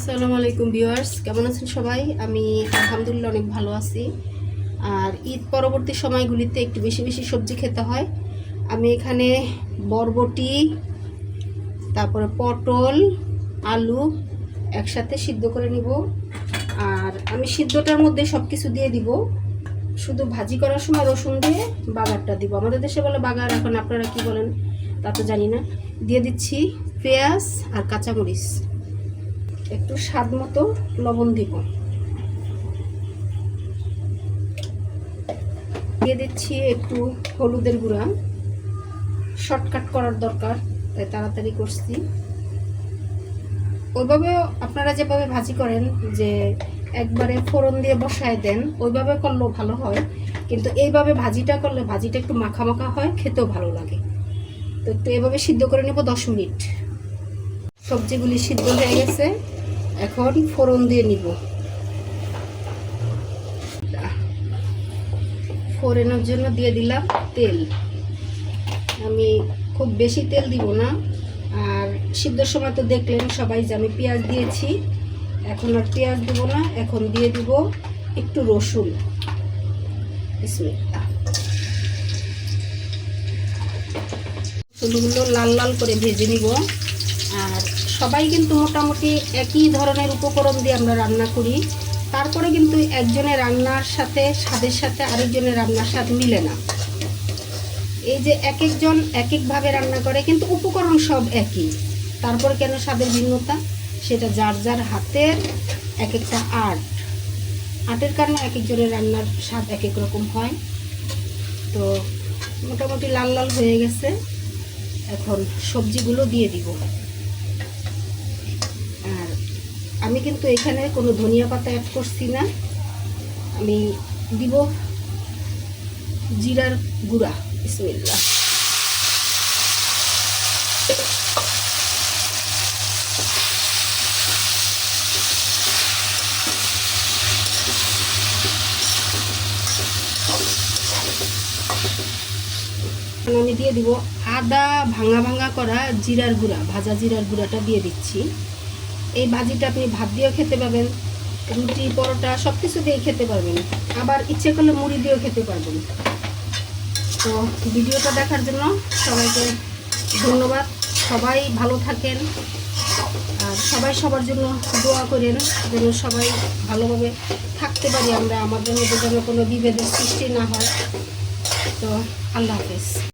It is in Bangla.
আসসালামু আলাইকুম ভিউয়ার্স, কেমন আছেন সবাই? আমি আলহামদুলিল্লাহ অনেক ভালো আছি। আর ঈদ পরবর্তী সময়গুলিতে একটু বেশি বেশি সবজি খেতে হয়। আমি এখানে বরবটি, তারপরে পটল, আলু একসাথে সিদ্ধ করে নিব। আর আমি সিদ্ধটার মধ্যে সব কিছু দিয়ে দিব, শুধু ভাজি করার সময় রসুন দিয়ে বাগারটা দিব। আমাদের দেশে বলে বাগার, এখন আপনারা কি বলেন তা তো জানি না। দিয়ে দিচ্ছি পেঁয়াজ আর কাঁচামরিচ, একটু স্বাদ মতো লবণ দিব, দিয়ে দিচ্ছি একটু হলুদের গুঁড়া। শর্টকাট করার দরকার, তাই তাড়াতাড়ি করছি। ওইভাবে আপনারা যেভাবে ভাজি করেন, যে একবারে ফোড়ন দিয়ে বসায় দেন, ওইভাবে করলেও ভালো হয়। কিন্তু এইভাবে ভাজিটা করলে ভাজিটা একটু মাখা মাখা হয়, খেতেও ভালো লাগে। তো একটু এভাবে সিদ্ধ করে নেব 10 মিনিট। সবজিগুলি সিদ্ধ হয়ে গেছে, এখন ফোড়ন দিয়ে নিব। ফোড়নের জন্য দিয়ে দিলাম তেল। আমি খুব বেশি তেল দিব না। আর সিদ্ধর সময় তো দেখলেন সবাই যে আমি পেঁয়াজ দিয়েছি। এখন আর পেঁয়াজ দিব না, এখন দিয়ে দিব একটু রসুন। বিসমিল্লাহ। রসুনগুলো লাল লাল করে ভেজে নিব। আর সবাই কিন্তু মোটামুটি একই ধরনের উপকরণ দিয়ে আমরা রান্না করি, তারপরে কিন্তু একজনের রান্নার সাথে স্বাদের সাথে আরেকজনের রান্নার স্বাদ মিলে না। এই যে এক একজন এক একভাবে রান্না করে, কিন্তু উপকরণ সব একই, তারপর কেন স্বাদের ভিন্নতা? সেটা যার যার হাতের এক একটা আর্টের কারণে এক একজনের রান্নার স্বাদ এক এক রকম হয়। তো মোটামুটি লাল লাল হয়ে গেছে, এখন সবজিগুলো দিয়ে দিব। আর আমি কিন্তু এখানে কোনো ধনিয়া পাতা অ্যাড করছি না। আমি দিব জিরার গুঁড়া। বিসমিল্লাহ। আমি দিয়ে দিব আদা ভাঙা ভাঙা করা জিরার গুঁড়া, ভাজা জিরার গুঁড়াটা দিয়ে দিচ্ছি। এই ভাজিটা আপনি ভাত দিয়েও খেতে পারবেন, রুটি পরোটা সব কিছু দিয়ে খেতে পারবেন, আবার ইচ্ছে করলে মুড়ি দিয়েও খেতে পারবেন। তো ভিডিওটা দেখার জন্য সবাইকে ধন্যবাদ। সবাই ভালো থাকেন, আর সবাই সবার জন্য দোয়া করেন, যেন সবাই ভালোভাবে থাকতে পারি আমরা, আমাদের মধ্যে যেন কোনো বিভেদের সৃষ্টি না হয়। তো আল্লাহ হাফেজ।